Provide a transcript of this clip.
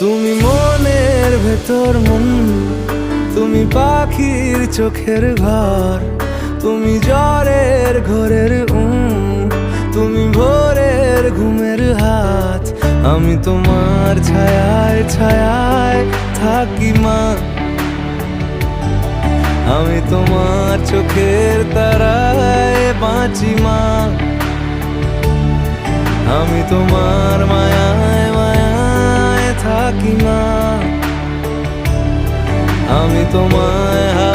তুমি মনের ভেতর মন, তুমি পাখির চোখের ঘর, তুমি জ্বরের ঘোরের তুমি ভোরের ঘুমের হাত। আমি তোমার ছায়ায় ছায়ায় থাকি মা, আমি তোমার চোখের তারায় বাঁচি মা, আমি তোমার মায়ায় মায়ায় থাকি মা, আমি তোমায়